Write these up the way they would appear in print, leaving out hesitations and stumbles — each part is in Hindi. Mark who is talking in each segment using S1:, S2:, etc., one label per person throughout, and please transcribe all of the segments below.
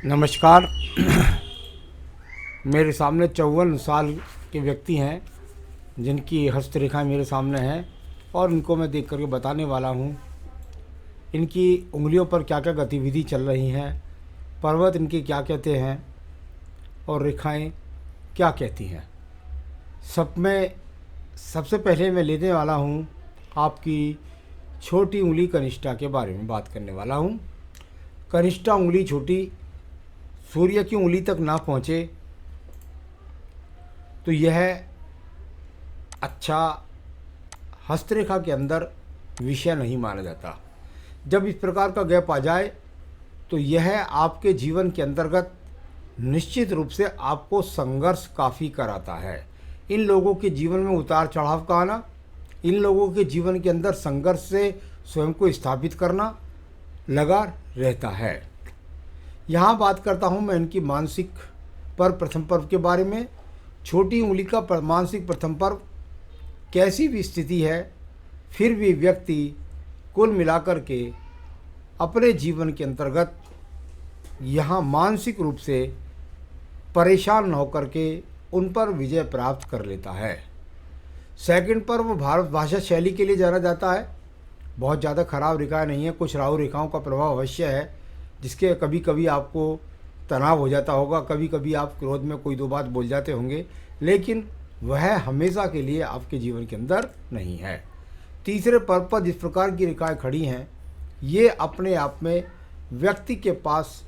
S1: नमस्कार। मेरे सामने 54 साल के व्यक्ति हैं जिनकी हस्तरेखा मेरे सामने है और इनको मैं देख करके बताने वाला हूँ इनकी उंगलियों पर क्या क्या गतिविधि चल रही हैं, पर्वत इनके क्या कहते हैं और रेखाएं क्या कहती हैं। सबसे पहले मैं लेने वाला हूँ आपकी छोटी उंगली कनिष्ठा के बारे में बात करने वाला हूँ। कनिष्ठा उंगली छोटी, सूर्य की उंगली तक ना पहुँचे तो यह अच्छा हस्तरेखा के अंदर विषय नहीं माना जाता। जब इस प्रकार का गैप आ जाए तो यह आपके जीवन के अंतर्गत निश्चित रूप से आपको संघर्ष काफ़ी कराता है। इन लोगों के जीवन में उतार चढ़ाव का आना, इन लोगों के जीवन के अंदर संघर्ष से स्वयं को स्थापित करना लगा रहता है। यहाँ बात करता हूँ मैं इनकी मानसिक प्रथम पर्व के बारे में। छोटी उंगली का मानसिक प्रथम पर्व कैसी भी स्थिति है, फिर भी व्यक्ति कुल मिलाकर के अपने जीवन के अंतर्गत यहाँ मानसिक रूप से परेशान न होकर के उन पर विजय प्राप्त कर लेता है। सेकंड पर्व भारत भाषा शैली के लिए जाना जाता है। बहुत ज़्यादा खराब रेखाएं नहीं है, कुछ राहु रेखाओं का प्रभाव अवश्य है जिसके कभी कभी आपको तनाव हो जाता होगा, कभी कभी आप क्रोध में कोई दो बात बोल जाते होंगे, लेकिन वह हमेशा के लिए आपके जीवन के अंदर नहीं है। तीसरे पर्व पर जिस प्रकार की रेखाएं खड़ी हैं, ये अपने आप में व्यक्ति के पास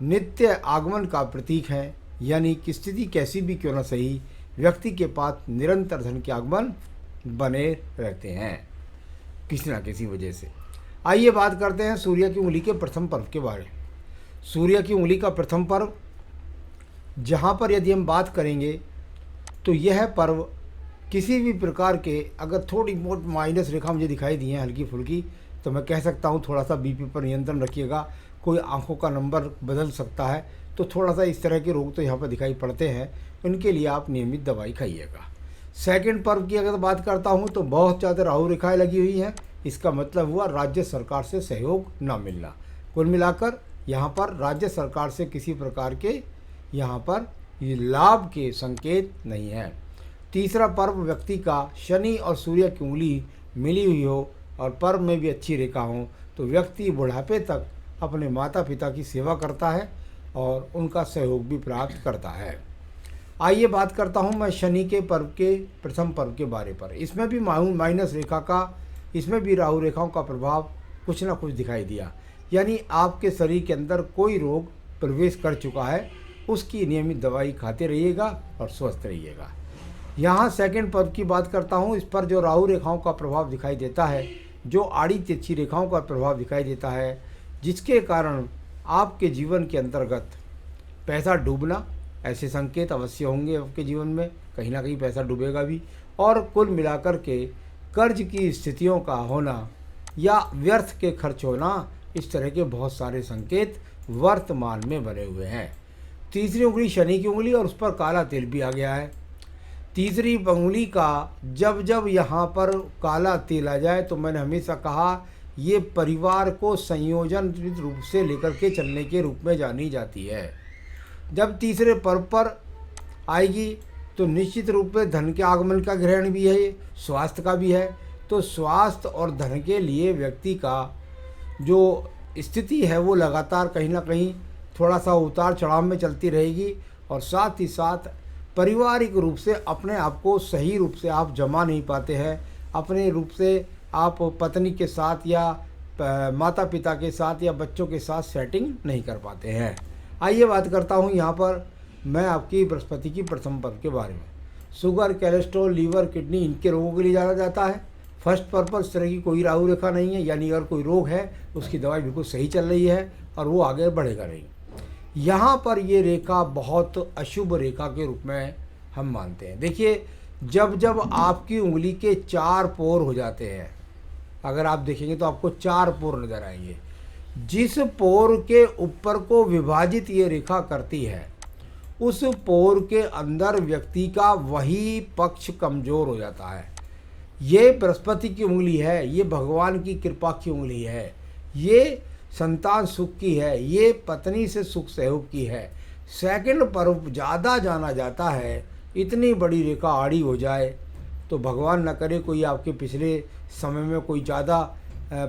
S1: नित्य आगमन का प्रतीक है, यानी कि स्थिति कैसी भी क्यों न सही, व्यक्ति के पास निरंतर धन के आगमन बने रहते हैं किसी न किसी वजह से। आइए बात करते हैं सूर्य की उंगली के प्रथम पर्व के बारे में। सूर्य की उंगली का प्रथम पर्व जहाँ पर यदि हम बात करेंगे तो यह पर्व किसी भी प्रकार के अगर थोड़ी बहुत माइनस रेखा मुझे दिखाई दी है हल्की फुल्की, तो मैं कह सकता हूँ थोड़ा सा बीपी पर नियंत्रण रखिएगा। कोई आंखों का नंबर बदल सकता है, तो थोड़ा सा इस तरह के रोग तो यहाँ पर दिखाई पड़ते हैं, उनके लिए आप नियमित दवाई खाइएगा। सेकंड पर्व की अगर बात करता हूँ तो बहुत ज़्यादा राहु रेखाएँ लगी हुई हैं। इसका मतलब हुआ राज्य सरकार से सहयोग न मिलना। कुल मिलाकर यहाँ पर राज्य सरकार से किसी प्रकार के यहाँ पर ये लाभ के संकेत नहीं है। तीसरा पर्व व्यक्ति का शनि और सूर्य की उंगली मिली हुई हो और पर्व में भी अच्छी रेखा हो तो व्यक्ति बुढ़ापे तक अपने माता पिता की सेवा करता है और उनका सहयोग भी प्राप्त करता है। आइए बात करता हूँ मैं शनि के पर्व के प्रथम पर्व के बारे पर। इसमें भी माइनस रेखा का, इसमें भी राहु रेखाओं का प्रभाव कुछ ना कुछ दिखाई दिया, यानी आपके शरीर के अंदर कोई रोग प्रवेश कर चुका है, उसकी नियमित दवाई खाते रहिएगा और स्वस्थ रहिएगा। यहाँ सेकंड पर्व की बात करता हूँ। इस पर जो राहु रेखाओं का प्रभाव दिखाई देता है, जो आड़ी तिरछी रेखाओं का प्रभाव दिखाई देता है, जिसके कारण आपके जीवन के अंतर्गत पैसा डूबना, ऐसे संकेत अवश्य होंगे आपके जीवन में, कहीं ना कहीं पैसा डूबेगा भी, और कुल मिलाकर के कर्ज की स्थितियों का होना या व्यर्थ के खर्च होना, इस तरह के बहुत सारे संकेत वर्तमान में बने हुए हैं। तीसरी उंगली शनि की उंगली और उस पर काला तिल भी आ गया है। तीसरी उंगली का जब जब यहाँ पर काला तिल आ जाए तो मैंने हमेशा कहा ये परिवार को संयोजन रूप से लेकर के चलने के रूप में जानी जाती है। जब तीसरे पर्व पर आएगी तो निश्चित रूप में धन के आगमन का ग्रहण भी है, स्वास्थ्य का भी है। तो स्वास्थ्य और धन के लिए व्यक्ति का जो स्थिति है वो लगातार कहीं ना कहीं थोड़ा सा उतार चढ़ाव में चलती रहेगी, और साथ ही साथ पारिवारिक रूप से अपने आप को सही रूप से आप जमा नहीं पाते हैं, अपने रूप से आप पत्नी के साथ या माता पिता के साथ या बच्चों के साथ सेटिंग नहीं कर पाते हैं। आइए बात करता हूँ यहाँ पर मैं आपकी बृहस्पति की प्रथम पर्व के बारे में। शुगर, कोलेस्ट्रॉल, लीवर, किडनी, इनके रोगों के लिए जाना जाता है। फर्स्ट पर्व पर इस तरह की कोई राहु रेखा नहीं है, यानी अगर कोई रोग है उसकी दवाई बिल्कुल सही चल रही है और वो आगे बढ़ेगा नहीं। यहाँ पर ये रेखा बहुत अशुभ रेखा के रूप में हम मानते हैं। देखिए, जब जब आपकी उंगली के 4 पोर हो जाते हैं, अगर आप देखेंगे तो आपको 4 पोर नजर आएंगे। जिस पोर के ऊपर को विभाजित ये रेखा करती है, उस पोर के अंदर व्यक्ति का वही पक्ष कमज़ोर हो जाता है। ये बृहस्पति की उंगली है, ये भगवान की कृपा की उंगली है, ये संतान सुख की है, ये पत्नी से सुख सहयोग की है। सेकंड पर्व ज़्यादा जाना जाता है, इतनी बड़ी रेखा आड़ी हो जाए तो भगवान न करे कोई आपके पिछले समय में कोई ज़्यादा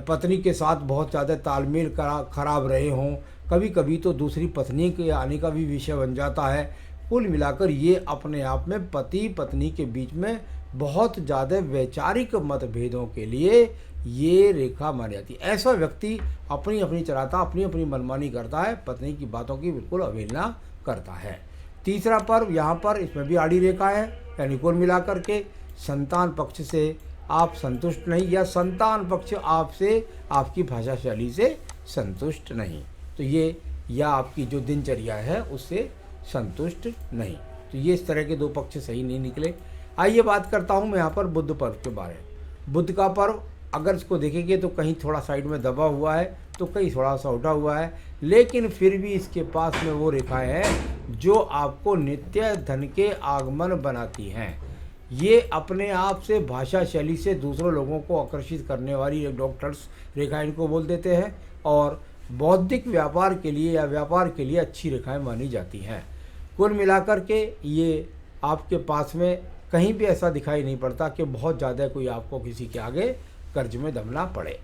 S1: पत्नी के साथ बहुत ज़्यादा तालमेल खराब रहे हों, कभी कभी तो दूसरी पत्नी के आने का भी विषय बन जाता है। कुल मिलाकर ये अपने आप में पति पत्नी के बीच में बहुत ज़्यादा वैचारिक मतभेदों के लिए ये रेखा मानी जाती है। ऐसा व्यक्ति अपनी अपनी चलाता, अपनी अपनी मनमानी करता है, पत्नी की बातों की बिल्कुल अवहेलना करता है। तीसरा पर्व यहाँ पर, इसमें भी आड़ी रेखा है, यानी कुल मिलाकर के संतान पक्ष से आप संतुष्ट नहीं, या संतान पक्ष आपसे आपकी भाषा शैली से संतुष्ट नहीं, तो ये या आपकी जो दिनचर्या है उससे संतुष्ट नहीं, तो ये इस तरह के दो पक्ष सही नहीं निकले। आइए बात करता हूँ मैं यहाँ पर बुध पर्व के बारे में। बुध का पर्व अगर इसको देखेंगे तो कहीं थोड़ा साइड में दबा हुआ है, तो कहीं थोड़ा सा उठा हुआ है, लेकिन फिर भी इसके पास में वो रेखाएं हैं जो आपको नित्य धन के आगमन बनाती हैं। ये अपने आप से भाषा शैली से दूसरों लोगों को आकर्षित करने वाली डॉक्टर्स रेखा इनको बोल देते हैं, और बौद्धिक व्यापार के लिए या व्यापार के लिए अच्छी रेखाएं मानी जाती हैं। कुल मिलाकर के ये आपके पास में कहीं भी ऐसा दिखाई नहीं पड़ता कि बहुत ज़्यादा कोई आपको किसी के आगे कर्ज में दबना पड़े।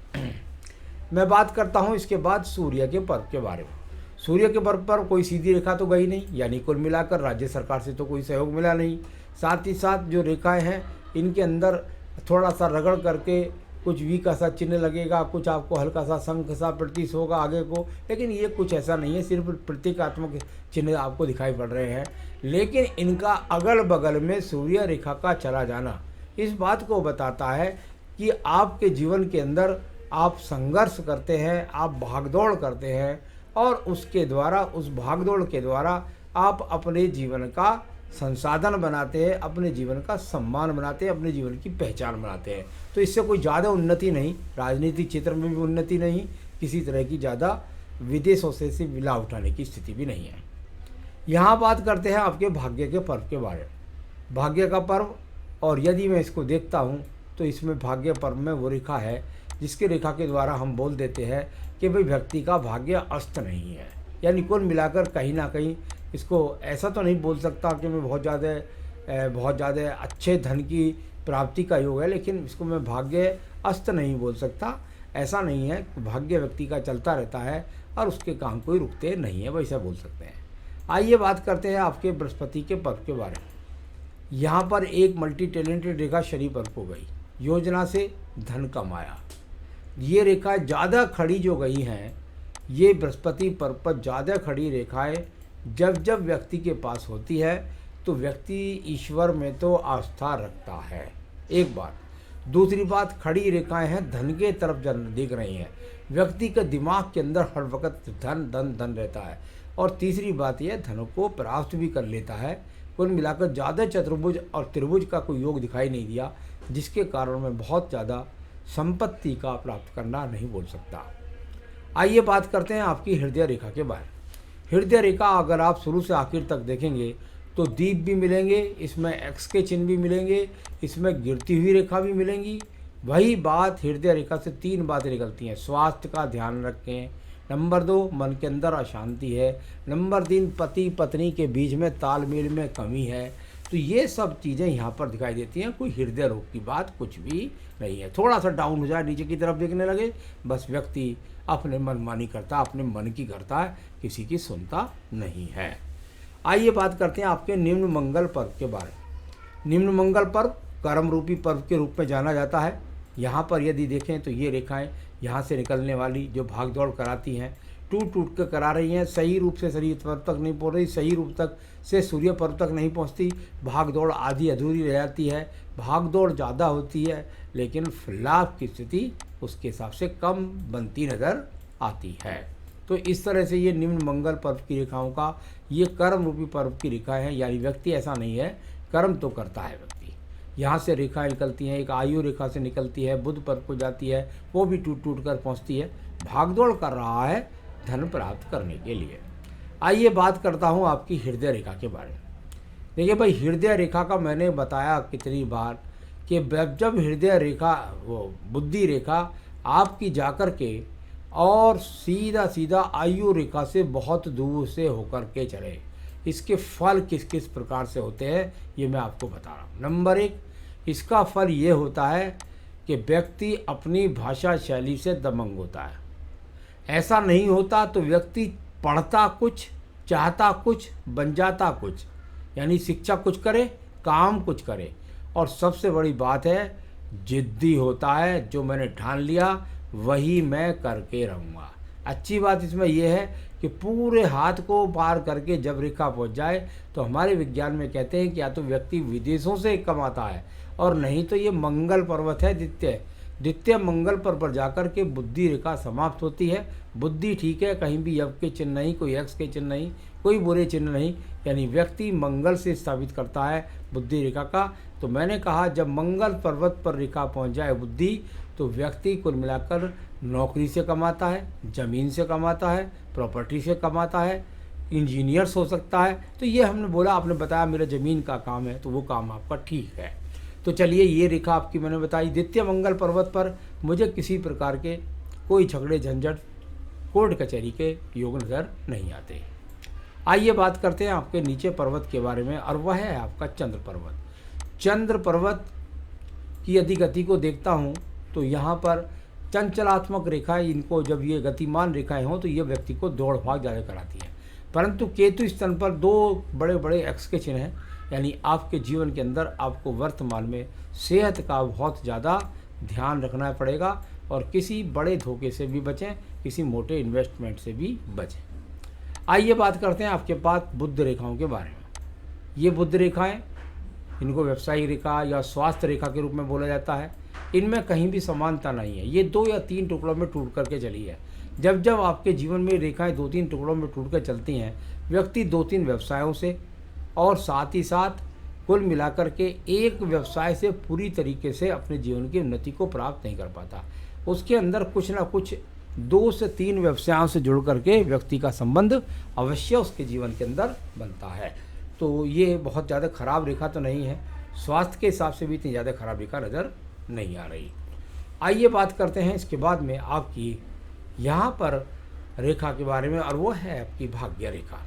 S1: मैं बात करता हूँ इसके बाद सूर्य के पर्व के बारे में। सूर्य के पर्व पर कोई सीधी रेखा तो गई नहीं, यानी कुल मिलाकर राज्य सरकार से तो कोई सहयोग मिला नहीं। साथ ही साथ जो रेखाएं हैं इनके अंदर थोड़ा सा रगड़ करके कुछ वी का सा चिन्ह लगेगा, कुछ आपको हल्का सा शंख सा प्रतीत होगा आगे को, लेकिन ये कुछ ऐसा नहीं है, सिर्फ प्रतीकात्मक चिन्ह आपको दिखाई पड़ रहे हैं। लेकिन इनका अगल बगल में सूर्य रेखा का चला जाना इस बात को बताता है कि आपके जीवन के अंदर आप संघर्ष करते हैं, आप भागदौड़ करते हैं, और उसके द्वारा, उस भागदौड़ के द्वारा आप अपने जीवन का संसाधन बनाते हैं, अपने जीवन का सम्मान बनाते हैं, अपने जीवन की पहचान बनाते हैं। तो इससे कोई ज़्यादा उन्नति नहीं, राजनीतिक क्षेत्र में भी उन्नति नहीं, किसी तरह की ज़्यादा विदेशों से लाभ उठाने की स्थिति भी नहीं है। यहाँ बात करते हैं आपके भाग्य के पर्व के बारे में। भाग्य का पर्व, और यदि मैं इसको देखता हूँ तो इसमें भाग्य पर्व में वो रेखा है जिसके रेखा के द्वारा हम बोल देते हैं कि भाई व्यक्ति का भाग्य अस्त नहीं है, यानी कुल मिलाकर कहीं ना कहीं इसको ऐसा तो नहीं बोल सकता कि मैं बहुत ज़्यादा अच्छे धन की प्राप्ति का योग है, लेकिन इसको मैं भाग्य अस्त नहीं बोल सकता। ऐसा नहीं है, भाग्य व्यक्ति का चलता रहता है और उसके काम कोई रुकते नहीं है, वैसा बोल सकते हैं। आइए बात करते हैं आपके बृहस्पति के पर्व के बारे में। यहाँ पर एक मल्टी टैलेंटेड रेखा शनि पर्व को गई, योजना से धन कमाया। ये रेखा ज़्यादा खड़ी जो गई हैं, ये बृहस्पति पर्व पर ज़्यादा खड़ी रेखाएं जब जब व्यक्ति के पास होती है तो व्यक्ति ईश्वर में तो आस्था रखता है, एक बात। दूसरी बात, खड़ी रेखाएं हैं धन के तरफ दिख रही हैं, व्यक्ति के दिमाग के अंदर हर वक्त धन धन धन रहता है। और तीसरी बात यह, धन को प्राप्त भी कर लेता है। कुल मिलाकर ज़्यादा चतुर्भुज और त्रिभुज का कोई योग दिखाई नहीं दिया, जिसके कारण मैं बहुत ज़्यादा संपत्ति का प्राप्त करना नहीं बोल सकता। आइए बात करते हैं आपकी हृदय रेखा के बारे में। हृदय रेखा अगर आप शुरू से आखिर तक देखेंगे तो दीप भी मिलेंगे, इसमें एक्स के चिन्ह भी मिलेंगे, इसमें गिरती हुई रेखा भी मिलेंगी। वही बात हृदय रेखा से 3 बातें निकलती हैं। स्वास्थ्य का ध्यान रखें, नंबर 2 मन के अंदर अशांति है, नंबर 3 पति पत्नी के बीच में तालमेल में कमी है। तो ये सब चीज़ें यहाँ पर दिखाई देती हैं। कोई हृदय रोग की बात कुछ भी नहीं है। थोड़ा सा डाउन हो जाए, नीचे की तरफ देखने लगे, बस व्यक्ति अपने मनमानी करता, अपने मन की करता है, किसी की सुनता नहीं है। आइए बात करते हैं आपके निम्न मंगल पर्व के बारे में। निम्न मंगल पर्व कर्म रूपी पर्व के रूप में जाना जाता है। यहाँ पर यदि देखें तो ये रेखाएं यहाँ से निकलने वाली जो भाग दौड़ कराती हैं, टूट टूट कर करा रही हैं, सही रूप से शरीर पर्व तक नहीं पहुँच रही, सही रूप तक से सूर्य पर्व तक नहीं पहुँचती, भाग दौड़ आधी अधूरी रह जाती है, भाग दौड़ ज़्यादा होती है, लेकिन लाभ की स्थिति उसके हिसाब से कम बनती नज़र आती है। तो इस तरह से ये निम्न मंगल पर्व की रेखाओं का ये कर्म रूपी पर्व की रेखा है, यानी व्यक्ति ऐसा नहीं है, कर्म तो करता है व्यक्ति। यहाँ से रेखाएं निकलती हैं, एक आयु रेखा से निकलती है, बुध पर्व को जाती है, वो भी टूट टूट कर पहुँचती है, भागदौड़ कर रहा है धन प्राप्त करने के लिए। आइए बात करता हूँ आपकी हृदय रेखा के बारे में। देखिए भाई, हृदय रेखा का मैंने बताया कितनी बार कि जब हृदय रेखा, वो बुद्धि रेखा आपकी जाकर के और सीधा सीधा आयु रेखा से बहुत दूर से होकर के चले। इसके फल किस किस प्रकार से होते हैं ये मैं आपको बता रहा हूँ। नंबर 1, इसका फल ये होता है कि व्यक्ति अपनी भाषा शैली से दबंग होता है। ऐसा नहीं होता तो व्यक्ति पढ़ता कुछ, चाहता कुछ, बन जाता कुछ, यानी शिक्षा कुछ करे, काम कुछ करे। और सबसे बड़ी बात है, जिद्दी होता है, जो मैंने ठान लिया वही मैं करके रहूँगा। अच्छी बात इसमें यह है कि पूरे हाथ को पार करके जब रेखा पहुँच जाए तो हमारे विज्ञान में कहते हैं कि या तो व्यक्ति विदेशों से कमाता है और नहीं तो ये मंगल पर्वत है द्वितीय मंगल पर जाकर के बुद्धि रेखा समाप्त होती है। बुद्धि ठीक है, कहीं भी योग के चिन्ह नहीं, कोई एक्स के चिन्ह नहीं, कोई बुरे चिन्ह नहीं, यानी व्यक्ति मंगल से स्थापित करता है बुद्धि रेखा का। तो मैंने कहा जब मंगल पर्वत पर रेखा पहुंच जाए बुद्धि, तो व्यक्ति कुल मिलाकर नौकरी से कमाता है, ज़मीन से कमाता है, प्रॉपर्टी से कमाता है, इंजीनियर्स हो सकता है। तो ये हमने बोला, आपने बताया मेरा ज़मीन का काम है, तो वो काम आपका ठीक है। तो चलिए ये रेखा आपकी मैंने बताई। द्वितीय मंगल पर्वत पर मुझे किसी प्रकार के कोई झगड़े झंझट, कोर्ट कचहरी के योग नज़र नहीं आते। आइए बात करते हैं आपके नीचे पर्वत के बारे में, और वह है आपका चंद्र पर्वत। चंद्र पर्वत की यदि गति को देखता हूँ तो यहाँ पर चंचलात्मक रेखाएं, इनको जब ये गतिमान रेखाएं हों तो ये व्यक्ति को दौड़ भाग ज़्यादा कराती हैं। परंतु केतु स्थान पर 2 बड़े बड़े एक्स के चिन्ह हैं, यानी आपके जीवन के अंदर आपको वर्तमान में सेहत का बहुत ज़्यादा ध्यान रखना पड़ेगा और किसी बड़े धोखे से भी बचें, किसी मोटे इन्वेस्टमेंट से भी बचें। आइए बात करते हैं आपके पास बुध रेखाओं के बारे में। ये बुध रेखाएं, इनको व्यवसायिक रेखा या स्वास्थ्य रेखा के रूप में बोला जाता है। इनमें कहीं भी समानता नहीं है, ये 2 या 3 टुकड़ों में टूट करके चली है। जब जब आपके जीवन में रेखाएं 2-3 टुकड़ों में टूट कर चलती हैं, व्यक्ति 2-3 व्यवसायों से और साथ ही साथ कुल मिलाकर के एक व्यवसाय से पूरी तरीके से अपने जीवन की उन्नति को प्राप्त नहीं कर पाता। उसके अंदर कुछ ना कुछ 2 से 3 व्यवसायों से जुड़ करके व्यक्ति का संबंध अवश्य उसके जीवन के अंदर बनता है। तो ये बहुत ज़्यादा खराब रेखा तो नहीं है, स्वास्थ्य के हिसाब से भी इतनी ज़्यादा खराब रेखा नज़र नहीं आ रही। आइए बात करते हैं इसके बाद में आपकी यहाँ पर रेखा के बारे में, और वो है आपकी भाग्य रेखा।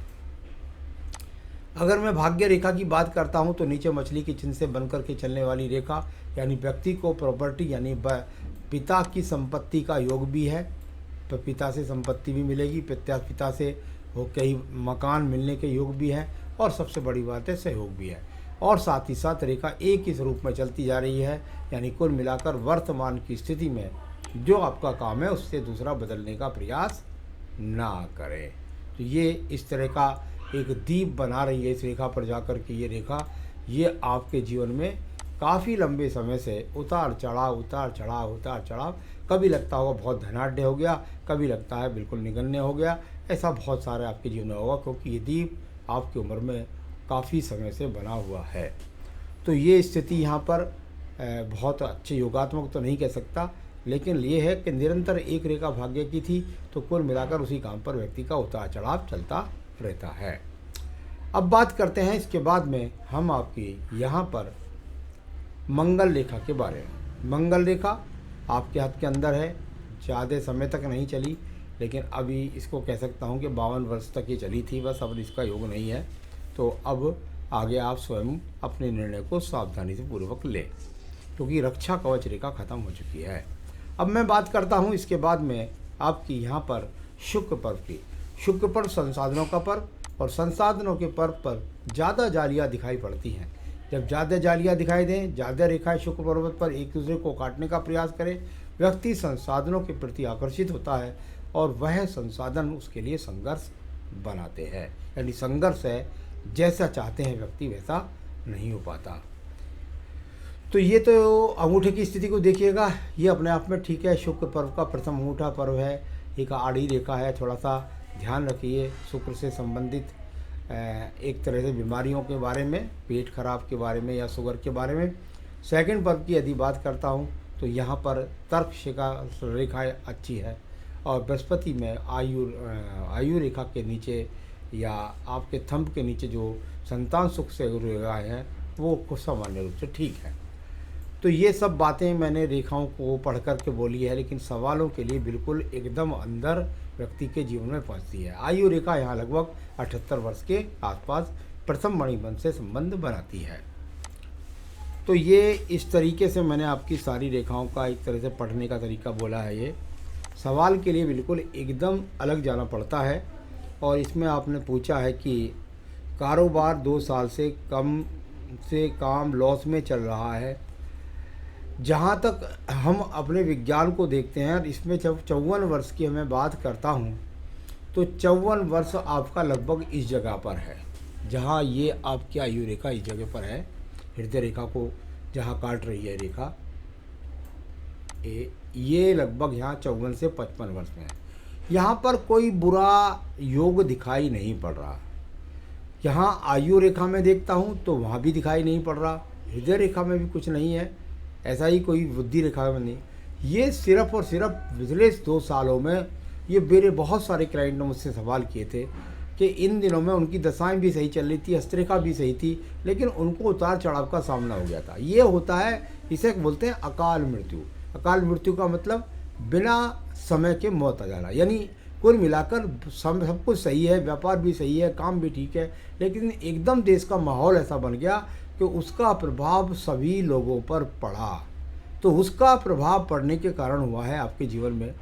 S1: अगर मैं भाग्य रेखा की बात करता हूँ तो नीचे मछली के चिन्ह से बनकर के चलने वाली रेखा, यानी व्यक्ति को प्रॉपर्टी यानी पिता की संपत्ति का योग भी है, तो पिता से संपत्ति भी मिलेगी, पिता से वो कई मकान मिलने के योग भी है, और सबसे बड़ी बात है सहयोग भी है। और साथ ही साथ रेखा एक ही स्वरूप में चलती जा रही है, यानी कुल मिलाकर वर्तमान की स्थिति में जो आपका काम है उससे दूसरा बदलने का प्रयास ना करें। तो ये इस तरह का एक दीप बना रही है इस रेखा पर जाकर के। ये रेखा ये आपके जीवन में काफ़ी लंबे समय से उतार चढ़ाव, कभी लगता होगा बहुत धनाढ़ हो गया, कभी लगता है बिल्कुल निगन्य हो गया, ऐसा बहुत सारे आपके जीवन में होगा, क्योंकि ये दीप आपकी उम्र में काफ़ी समय से बना हुआ है। तो ये स्थिति यहाँ पर बहुत अच्छे योगात्मक तो नहीं कह सकता, लेकिन ये है कि निरंतर एक रेखा भाग्य की थी तो कुल मिलाकर उसी काम पर व्यक्ति का उतार चढ़ाव चलता रहता है। अब बात करते हैं इसके बाद में हम आपकी यहाँ पर मंगल रेखा के बारे में। मंगल रेखा आपके हाथ के अंदर है, ज़्यादा समय तक नहीं चली, लेकिन अभी इसको कह सकता हूँ कि 52 वर्ष तक ये चली थी बस, अब इसका योग नहीं है। तो अब आगे आप स्वयं अपने निर्णय को सावधानी से पूर्वक लें, क्योंकि रक्षा कवच रेखा खत्म हो चुकी है। अब मैं बात करता हूँ इसके बाद में आपकी यहाँ पर शुक्र पर्व की। शुक्र पर्व संसाधनों का पर्व, और संसाधनों के पर्व पर ज़्यादा जालियाँ दिखाई पड़ती हैं। जब ज़्यादा जालियाँ दिखाई दें, ज़्यादा रेखाएं शुक्र पर्वत पर एक दूसरे को काटने का प्रयास करें, व्यक्ति संसाधनों के प्रति आकर्षित होता है और वह संसाधन उसके लिए संघर्ष बनाते हैं, यानी संघर्ष है, जैसा चाहते हैं व्यक्ति वैसा नहीं हो पाता। तो ये तो अंगूठे की स्थिति को देखिएगा, ये अपने आप में ठीक है। शुक्र पर्व का प्रथम अंगूठा पर्व है, एक आड़ी रेखा है, थोड़ा सा ध्यान रखिए शुक्र से संबंधित एक तरह से बीमारियों के बारे में, पेट खराब के बारे में या शुगर के बारे में। सेकंड पर्व की यदि बात करता हूँ तो यहाँ पर तर्क शिखा रेखा अच्छी है, और बृहस्पति में आयु रेखा के नीचे या आपके थंब के नीचे जो संतान सुख से रेखाएँ हैं वो सामान्य रूप से ठीक है। तो ये सब बातें मैंने रेखाओं को पढ़ कर के बोली है, लेकिन सवालों के लिए बिल्कुल एकदम अंदर व्यक्ति के जीवन में पहुंचती है। आयु रेखा यहाँ लगभग 78 वर्ष के आसपास प्रथम मणिबंध से संबंध बनाती है। तो ये इस तरीके से मैंने आपकी सारी रेखाओं का एक तरह से पढ़ने का तरीका बोला है। ये सवाल के लिए बिल्कुल एकदम अलग जाना पड़ता है। और इसमें आपने पूछा है कि कारोबार 2 साल से कम से काम लॉस में चल रहा है। जहाँ तक हम अपने विज्ञान को देखते हैं, इसमें जब 54 वर्ष की मैं बात करता हूँ तो 54 वर्ष आपका लगभग इस जगह पर है, जहाँ ये आपकी आयु रेखा इस जगह पर है। हृदय रेखा को जहाँ काट रही है रेखा, ये लगभग यहाँ 54 से 55 वर्ष में है। यहाँ पर कोई बुरा योग दिखाई नहीं पड़ रहा। यहाँ आयु रेखा में देखता हूँ तो वहाँ भी दिखाई नहीं पड़ रहा, हृदय रेखा में भी कुछ नहीं है, ऐसा ही कोई बुद्धि रेखा में नहीं। ये सिर्फ और सिर्फ पिछले 2 सालों में ये मेरे बहुत सारे क्लाइंट ने मुझसे सवाल किए थे कि इन दिनों में उनकी दशाएं भी सही चल रही थी, हस्तरेखा भी सही थी, लेकिन उनको उतार चढ़ाव का सामना हो गया था। ये होता है, इसे बोलते हैं अकाल मृत्यु। अकाल मृत्यु का मतलब बिना समय के मौत आ जाना। यानी कुल मिलाकर सब कुछ सही है, व्यापार भी सही है, काम भी ठीक है, लेकिन एकदम देश का माहौल ऐसा बन गया कि उसका प्रभाव सभी लोगों पर पड़ा। तो उसका प्रभाव पड़ने के कारण हुआ है आपके जीवन में।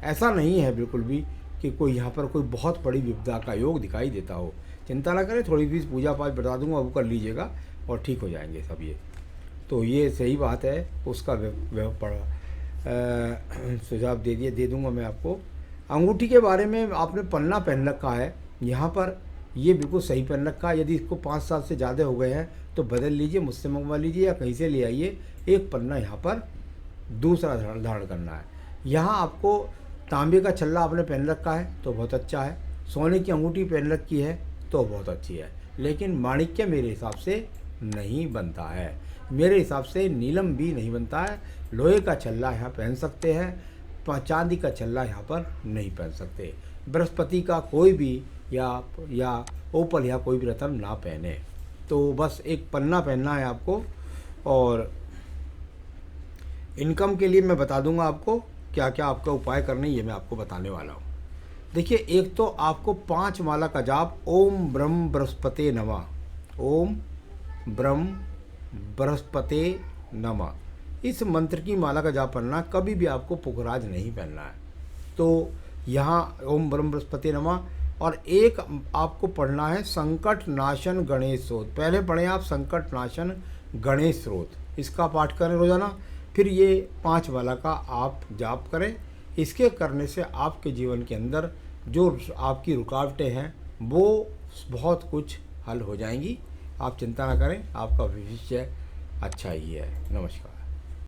S1: ऐसा नहीं है बिल्कुल भी कि कोई यहाँ पर कोई बहुत बड़ी विपदा का योग दिखाई देता हो। चिंता ना करें, थोड़ी भी पूजा पाठ बता दूंगा, वो कर लीजिएगा और ठीक हो जाएंगे सब। ये तो ये सही बात है, उसका सुझाव दे दूंगा मैं आपको। अंगूठी के बारे में आपने पन्ना पहन रखा है यहाँ पर, ये बिल्कुल सही पहन रखा है। यदि इसको 5 साल से ज़्यादा हो गए हैं तो बदल लीजिए, मुझसे मंगवा लीजिए या कहीं से ले आइए। एक पन्ना यहाँ पर दूसरा धारण करना है। यहाँ आपको तांबे का छल्ला आपने पहन रखा है तो बहुत अच्छा है, सोने की अंगूठी पहन रखी है तो बहुत अच्छी है, लेकिन माणिक्य मेरे हिसाब से नहीं बनता है। मेरे हिसाब से नीलम भी नहीं बनता है। लोहे का छल्ला यहाँ पहन सकते हैं, चांदी का छल्ला यहाँ पर नहीं पहन सकते। बृहस्पति का कोई भी या ओपल या कोई भी रत्न ना पहने। तो बस एक पन्ना पहनना है आपको। और इनकम के लिए मैं बता दूंगा आपको क्या क्या आपका उपाय करने, ये मैं आपको बताने वाला हूँ। देखिए, एक तो आपको 5 माला का जाप ओम ब्रह्म बृहस्पते नमः, ओम ब्रह्म बृहस्पते नमः, इस मंत्र की माला का जाप करना। कभी भी आपको पुखराज नहीं पहनना है। तो यहाँ ओम ब्रह्म बृहस्पते नमः, और एक आपको पढ़ना है संकट नाशन गणेश स्रोत। पहले पढ़ें आप संकट नाशन गणेश स्रोत, इसका पाठ करें रोजाना। फिर ये 5 माला का आप जाप करें। इसके करने से आपके जीवन के अंदर जो आपकी रुकावटें हैं वो बहुत कुछ हल हो जाएंगी। आप चिंता ना करें, आपका भविष्य अच्छा ही है। नमस्कार।